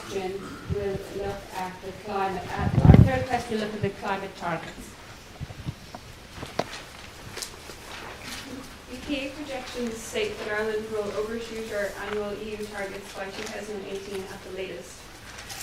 question will look at the climate. Our third question will look at the climate targets. The PA projections state that Ireland will overshoot our annual EU targets by 2018 at the latest.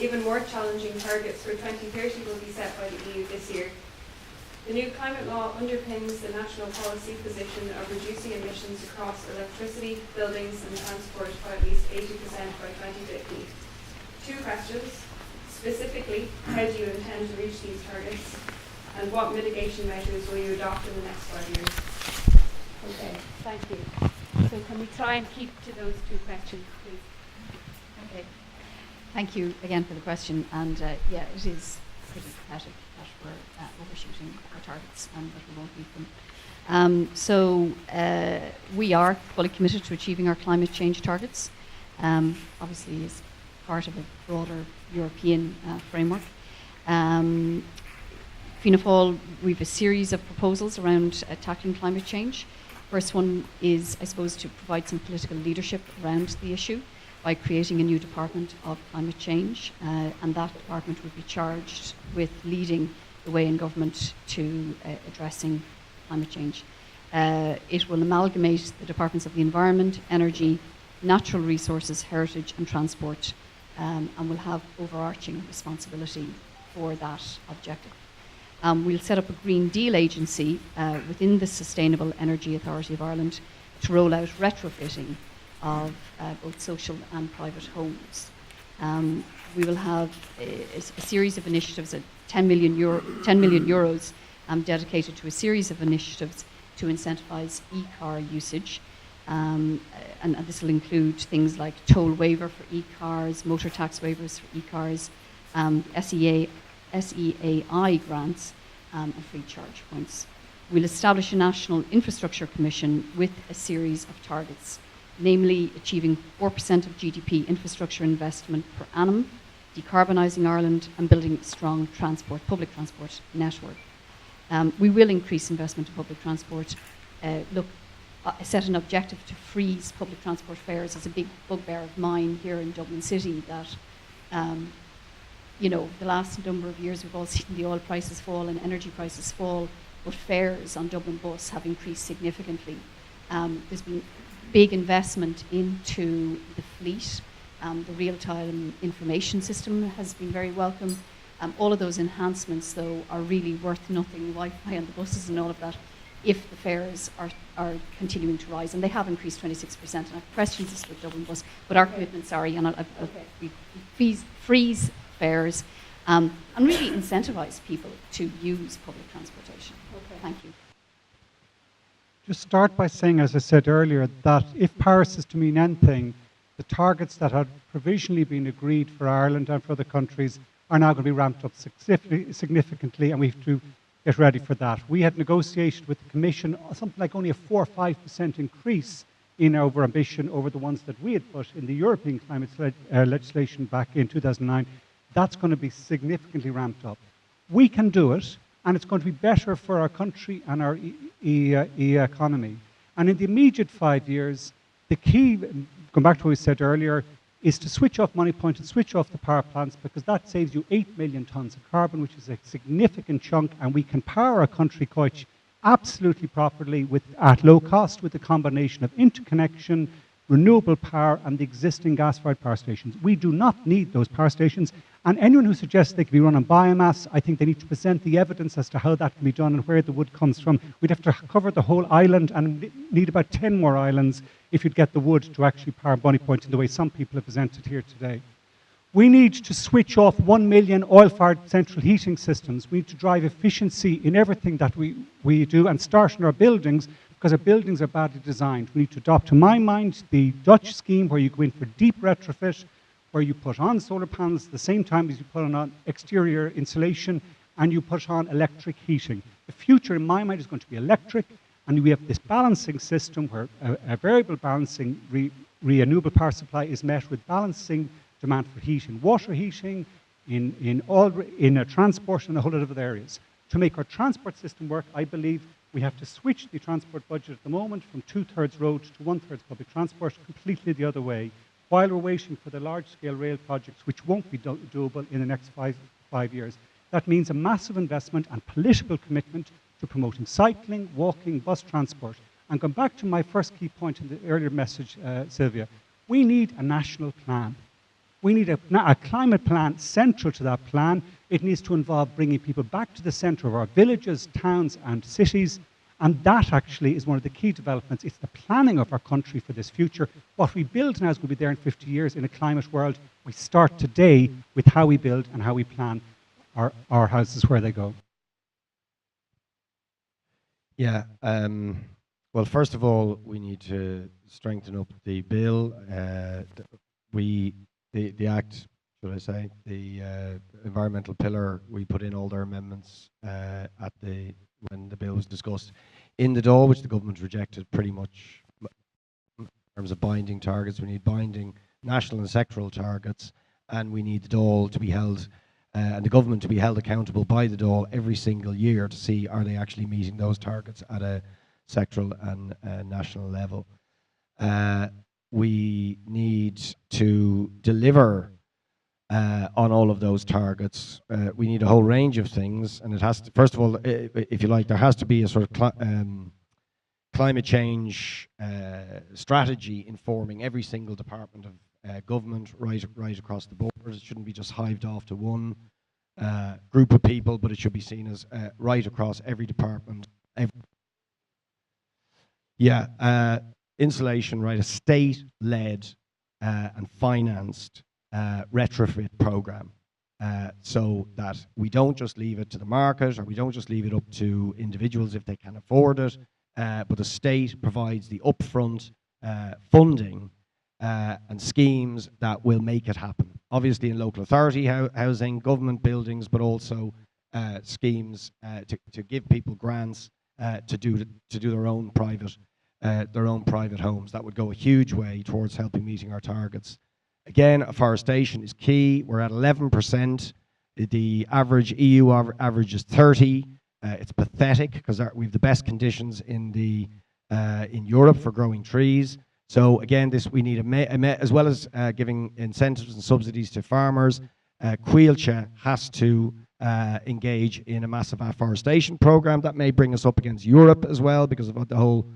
Even more challenging targets for 2030 will be set by the EU this year. The new climate law underpins the national policy position of reducing emissions across electricity, buildings and transport by at least 80% by 2050. Two questions. Specifically, how do you intend to reach these targets? And what mitigation measures will you adopt in the next 5 years? Okay, thank you. So can we try and keep to those two questions, please? Okay. Thank you again for the question. And yeah, it is pretty pathetic that we're overshooting our targets and that we won't meet them. So we are fully committed to achieving our climate change targets, obviously as part of a broader European framework. Fianna Fáil, we have a series of proposals around tackling climate change. First one is, I suppose, to provide some political leadership around the issue by creating a new Department of Climate Change, and that department would be charged with leading the way in government to addressing climate change. It will amalgamate the Departments of the Environment, Energy, Natural Resources, Heritage and Transport, and will have overarching responsibility for that objective. We'll set up a Green Deal agency within the Sustainable Energy Authority of Ireland to roll out retrofitting of both social and private homes. We will have a series of initiatives at 10 million euros dedicated to a series of initiatives to incentivise e-car usage. And this will include things like toll waiver for e-cars, motor tax waivers for e-cars, SEAI grants and free charge points. We'll establish a National Infrastructure Commission with a series of targets, namely achieving 4% of GDP infrastructure investment per annum, decarbonising Ireland and building a strong public transport network. We will increase investment in public transport. Set an objective to freeze public transport fares as a big bugbear of mine here in Dublin City that the last number of years we've all seen the oil prices fall and energy prices fall, but fares on Dublin bus have increased significantly. There's been big investment into the fleet. The real-time information system has been very welcome. All of those enhancements, though, are really worth nothing, Wi-Fi on the buses and all of that, if the fares are continuing to rise. And they have increased 26%. And I have questions this with Dublin Bus, but our commitment, we freeze fares and really incentivise people to use public transportation. Okay. Thank you. Just start by saying, as I said earlier, that if Paris is to mean anything, the targets that had provisionally been agreed for Ireland and for other countries are now going to be ramped up significantly, and we have to get ready for that. We had negotiated with the Commission something like only a 4 or 5% increase in our ambition over the ones that we had put in the European climate legislation back in 2009. That's going to be significantly ramped up. We can do it, and it's going to be better for our country and our economy. And in the immediate 5 years, the key, going back to what we said earlier, is to switch off Moneypoint and switch off the power plants, because that saves you 8 million tonnes of carbon, which is a significant chunk, and we can power our country quite absolutely properly at low cost with a combination of interconnection, renewable power and the existing gas-fired power stations. We do not need those power stations, and anyone who suggests they can be run on biomass, I think they need to present the evidence as to how that can be done and where the wood comes from. We'd have to cover the whole island and need about 10 more islands if you'd get the wood to actually power Moneypoint in the way some people have presented here today. We need to switch off 1 million oil-fired central heating systems. We need to drive efficiency in everything that we do and start in our buildings, because our buildings are badly designed. We need to adopt, to my mind, the Dutch scheme where you go in for deep retrofit, where you put on solar panels at the same time as you put on exterior insulation and you put on electric heating. The future, in my mind, is going to be electric, and we have this balancing system where a variable balancing renewable power supply is met with balancing demand for heating, water heating, in transport and a whole lot of other areas. To make our transport system work, I believe we have to switch the transport budget at the moment from 2/3 road to 1/3 public transport, completely the other way. while we're waiting for the large-scale rail projects, which won't be doable in the next five years. That means a massive investment and political commitment to promoting cycling, walking, bus transport. And going back to my first key point in the earlier message, Sylvia, we need a national plan. We need a climate plan central to that plan. It needs to involve bringing people back to the centre of our villages, towns and cities. And that actually is one of the key developments. It's the planning of our country for this future. What we build now is going to be there in 50 years in a climate world. We start today with how we build and how we plan our houses where they go. Yeah. Well, first of all, we need to strengthen up the bill. The Act, should I say, the environmental pillar, we put in all their amendments when the bill was discussed in the Dáil, which the government rejected pretty much in terms of binding targets. We need binding national and sectoral targets, and we need the Dáil to be held and the government to be held accountable by the Dáil every single year to see are they actually meeting those targets at a sectoral and national level. We need to deliver on all of those targets. We need a whole range of things, and it has to, first of all, if you like, there has to be a sort of climate change strategy informing every single department of government right across the board. It shouldn't be just hived off to one group of people, but it should be seen as right across every department. Insulation, right, a state-led and financed retrofit program, so that we don't just leave it to the market, or we don't just leave it up to individuals if they can afford it, but the state provides the upfront funding and schemes that will make it happen. Obviously in local authority housing, government buildings, but also schemes to give people grants to do their own private homes. That would go a huge way towards helping meeting our targets. Again, afforestation is key. We're at 11%. The average EU average is 30. It's pathetic because we have the best conditions in Europe for growing trees. So again, we need as well as giving incentives and subsidies to farmers. Coillte has to engage in a massive afforestation program that may bring us up against Europe as well because of the whole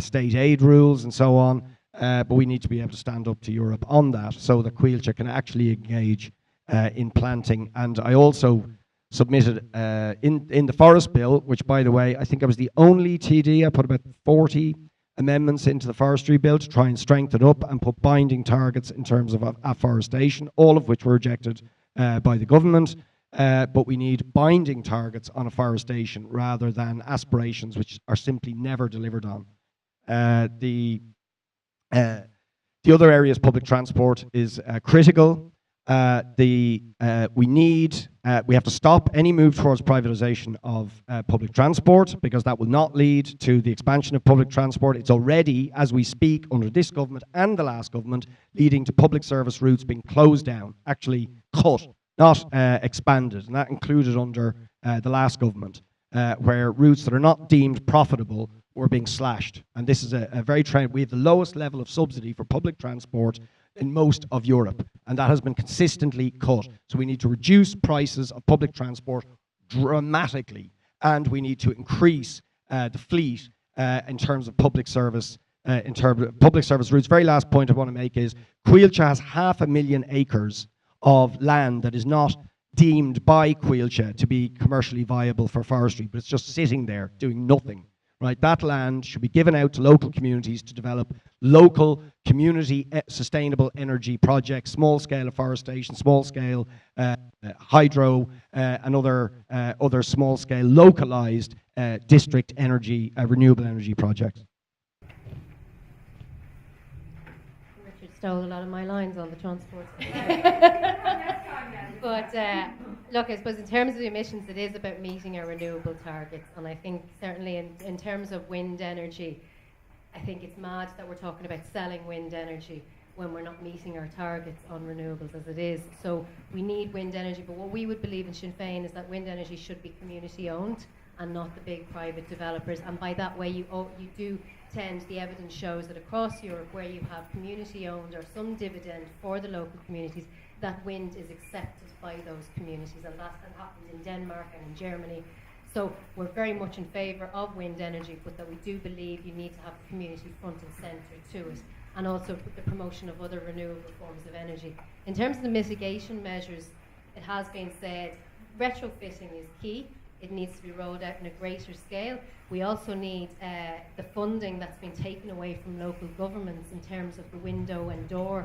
state aid rules and so on. But we need to be able to stand up to Europe on that so that Coillte can actually engage in planting. And I also submitted in the forest bill, which by the way, I think I was the only TD. I put about 40 amendments into the forestry bill to try and strengthen up and put binding targets in terms of afforestation, all of which were rejected by the government. But we need binding targets on afforestation rather than aspirations which are simply never delivered on. The other areas, public transport is critical. We have to stop any move towards privatization of public transport because that will not lead to the expansion of public transport. It's already, as we speak, under this government and the last government, leading to public service routes being closed down, actually cut, not expanded. And that included under the last government, where routes that are not deemed profitable were being slashed. And this is a very trend. We have the lowest level of subsidy for public transport in most of Europe, and that has been consistently cut. So we need to reduce prices of public transport dramatically, and we need to increase the fleet in terms of public service routes. Very last point I want to make is Coillte has 500,000 acres of land that is not deemed by Coillte to be commercially viable for forestry, but it's just sitting there doing nothing. Right, that land should be given out to local communities to develop local community sustainable energy projects, small-scale afforestation, small-scale hydro, and other small-scale localized district energy, renewable energy projects. Richard stole a lot of my lines on the transport. But look, I suppose in terms of the emissions, it is about meeting our renewable targets. And I think certainly in terms of wind energy, I think it's mad that we're talking about selling wind energy when we're not meeting our targets on renewables as it is. So we need wind energy, but what we would believe in Sinn Féin is that wind energy should be community owned and not the big private developers. And by that way, you do tend, the evidence shows that across Europe, where you have community-owned or some dividend for the local communities, that wind is accepted by those communities, and that happens in Denmark and in Germany. So we're very much in favour of wind energy, but that we do believe you need to have the community front and centre to it, and also the promotion of other renewable forms of energy. In terms of the mitigation measures, it has been said retrofitting is key. It needs to be rolled out in a greater scale. We also need the funding that's been taken away from local governments in terms of the window and door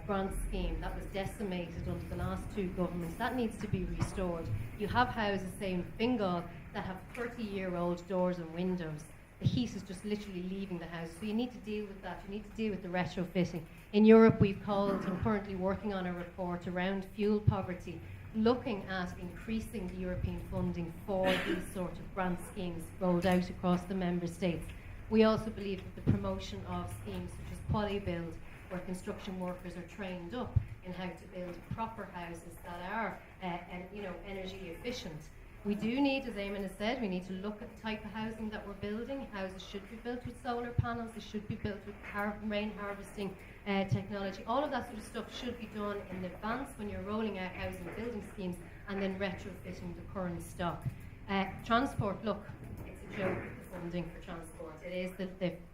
grant scheme that was decimated under the last two governments. That needs to be restored. You have houses, say in Fingal, that have 30-year-old doors and windows. The heat is just literally leaving the house. So you need to deal with that. You need to deal with the retrofitting. In Europe, we've called and currently working on a report around fuel poverty, looking at increasing the European funding for these sort of grant schemes rolled out across the member states. We also believe that the promotion of schemes such as Polybuild, where construction workers are trained up in how to build proper houses that are energy efficient. We do need, as Eamon has said, we need to look at the type of housing that we're building. Houses should be built with solar panels, they should be built with rain harvesting technology. All of that sort of stuff should be done in advance when you're rolling out housing building schemes and then retrofitting the current stock. Transport, look, it's a joke, the funding for transport. It is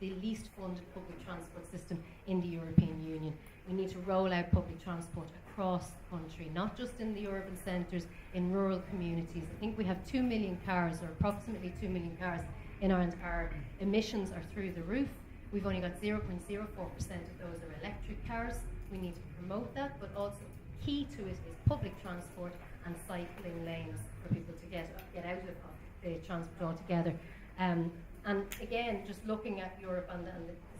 the least funded public transport system in the European Union. We need to roll out public transport across the country, not just in the urban centres, in rural communities. I think we have 2 million cars, or approximately 2 million cars in Ireland. Our emissions are through the roof. We've only got 0.04% of those are electric cars. We need to promote that, but also key to it is public transport and cycling lanes for people to get out of the transport altogether. And again, just looking at Europe and the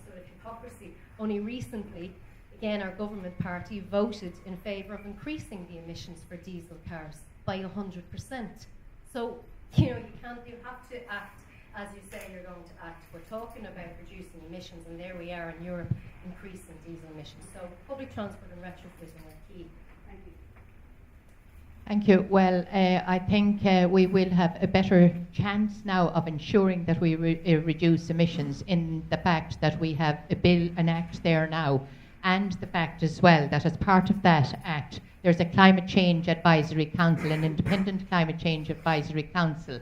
sort of hypocrisy, only recently, again, our government party voted in favour of increasing the emissions for diesel cars by 100%. So, you have to act as you say you're going to act. We're talking about reducing emissions, and there we are in Europe, increasing diesel emissions. So public transport and retrofitting are key. Thank you. Thank you. Well, I think we will have a better chance now of ensuring that we reduce emissions in the fact that we have a bill, an act there now, and the fact as well that as part of that act, there's a Climate Change Advisory Council, an independent Climate Change Advisory Council,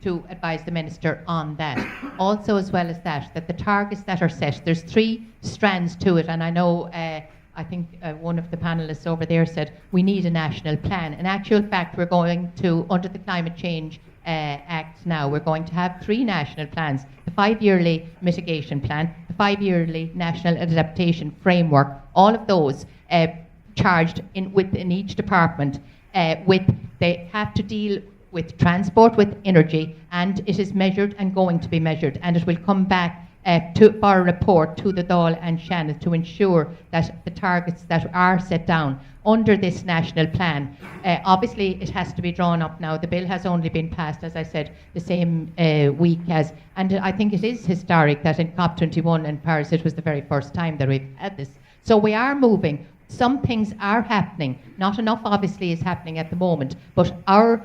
to advise the Minister on that. Also, as well as that the targets that are set, there's 3 strands to it, and I know, I think one of the panellists over there said, we need a national plan. In actual fact, we're going to, under the Climate Change Act now, we're going to have 3 national plans. The 5-yearly mitigation plan, the 5-yearly national adaptation framework, all of those charged within each department they have to deal with transport, with energy, and it is measured and going to be measured, and it will come back for a report to the Dáil and Shannon to ensure that the targets that are set down under this national plan, obviously it has to be drawn up now. The bill has only been passed, as I said, the same week as, and I think it is historic that in COP21 in Paris it was the very first time that we've had this. So we are moving. Some things are happening. Not enough, obviously, is happening at the moment, but our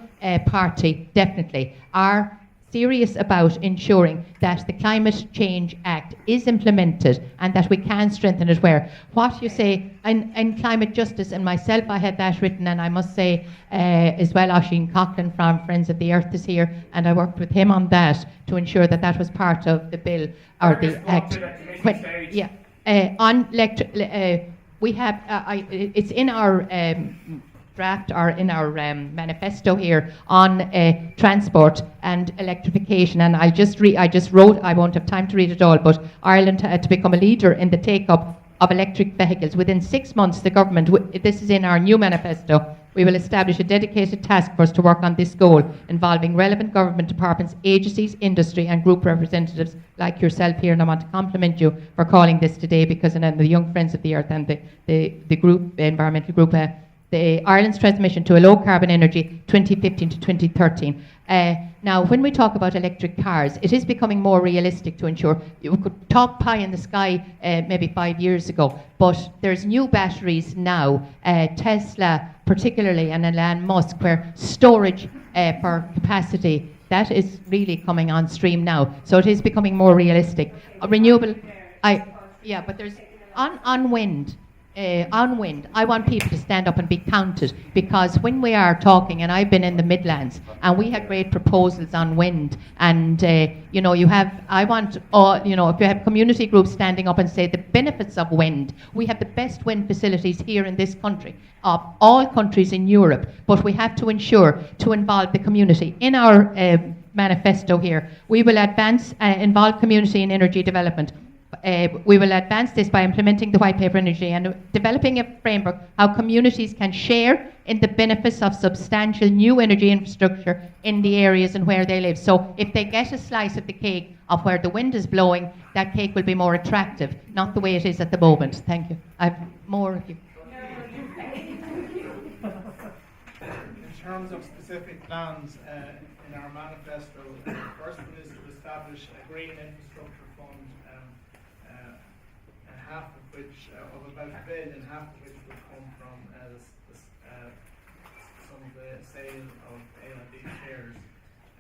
party definitely are serious about ensuring that the Climate Change Act is implemented and that we can strengthen it where. What you say in climate justice, and myself, I had that written, and I must say as well, Oisin Coughlin from Friends of the Earth is here, and I worked with him on that to ensure that that was part of the bill or the act. On we have, it's in our draft or in our manifesto here on transport and electrification, and I just wrote, I won't have time to read it all, but Ireland had to become a leader in the take-up of electric vehicles. Within 6 months, the government, this is in our new manifesto, we will establish a dedicated task force to work on this goal, involving relevant government departments, agencies, industry and group representatives like yourself here, and I want to compliment you for calling this today, because and the Young Friends of the Earth and the group, the environmental group, the Ireland's transmission to a low carbon energy 2015 to 2013. Now, when we talk about electric cars, it is becoming more realistic to ensure. You could talk pie in the sky maybe 5 years ago, but there's new batteries now. Tesla particularly in Elon Musk, where storage for capacity, that is really coming on stream now. So it is becoming more realistic. Renewable, yeah, but there's on wind. On wind, I want people to stand up and be counted, because when we are talking, and I've been in the Midlands, and we had great proposals on wind, and you know, I want, you know, if you have community groups standing up and say the benefits of wind, we have the best wind facilities here in this country, of all countries in Europe, but we have to ensure to involve the community. In our manifesto here, we will involve community in energy development. We will advance this by implementing the White Paper Energy and developing a framework how communities can share in the benefits of substantial new energy infrastructure in the areas and where they live. So if they get a slice of the cake of where the wind is blowing, that cake will be more attractive, not the way it is at the moment. Thank you. I have more if you... In terms of specific plans in our manifesto, the first one is to establish a green infrastructure fund, half of which, of about $1 billion, half of which would come from some of the sale of AIB shares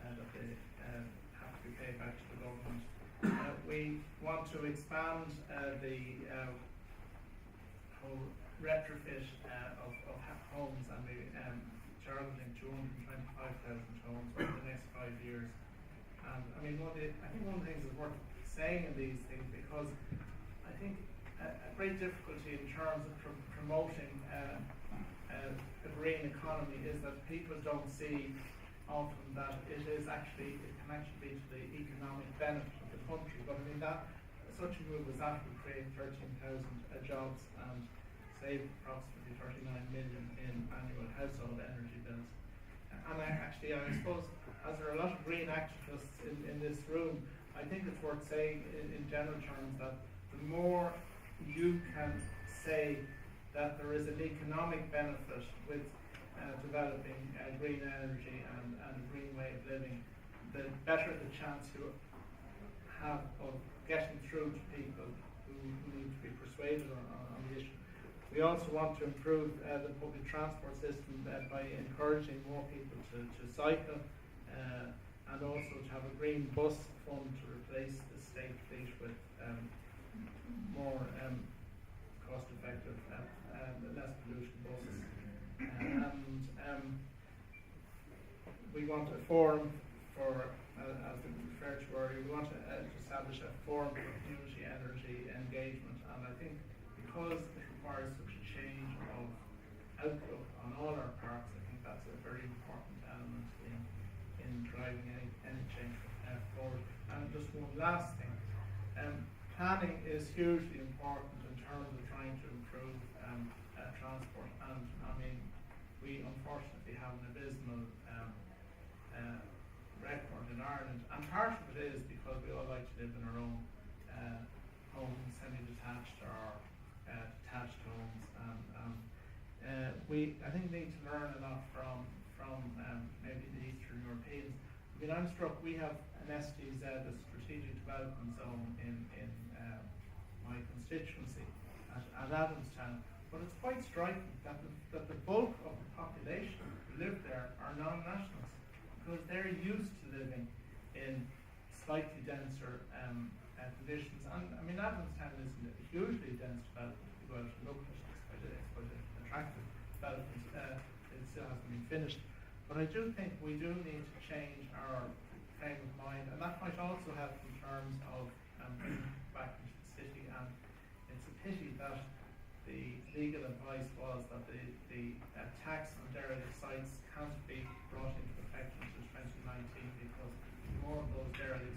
that they have to be paid back to the government. We want to expand the whole retrofit of homes, and we're targeting 225,000 homes over the next 5 years. And I mean, I think one of the things that's worth saying in these things, because I think a great difficulty in terms of promoting a green economy is that people don't see often that it can actually be to the economic benefit of the country. But I mean, that such a move as that would create 13,000 jobs and save approximately 39 million in annual household energy bills. And I suppose, as there are a lot of green activists in this room, I think it's worth saying in general terms that the more you can say that there is an economic benefit with developing green energy and a green way of living, the better the chance you have of getting through to people who need to be persuaded on the issue. We also want to improve the public transport system by encouraging more people to cycle, and also to have a green bus fund to replace the state fleet with more cost-effective, less pollution buses. And we want a forum for, as we referred to earlier, we want to establish a forum for community energy engagement. And I think because it requires such a change of outlook on all our parts, I think that's a very important element in driving any change forward. And just one last thing. Planning is hugely important in terms of trying to improve transport, and I mean, we unfortunately have an abysmal record in Ireland, and part of it is because we all like to live in our own homes, semi-detached or detached homes, and we, I think, need to learn a lot from maybe the Eastern Europeans. I mean, I'm struck, we have an SDZ, a Strategic Development Zone in my constituency at Adamstown, but it's quite striking that the bulk of the population who live there are non-nationals, because they're used to living in slightly denser conditions. And I mean, Adamstown isn't a hugely dense development. If you go out and look at it, it's quite an attractive development. It still hasn't been finished. But I do think we do need to change our frame of mind, and that might also help in terms of bringing back into the city. And it's a pity that the legal advice was that the tax on derelict sites can't be brought into effect until 2019, because the more of those derelict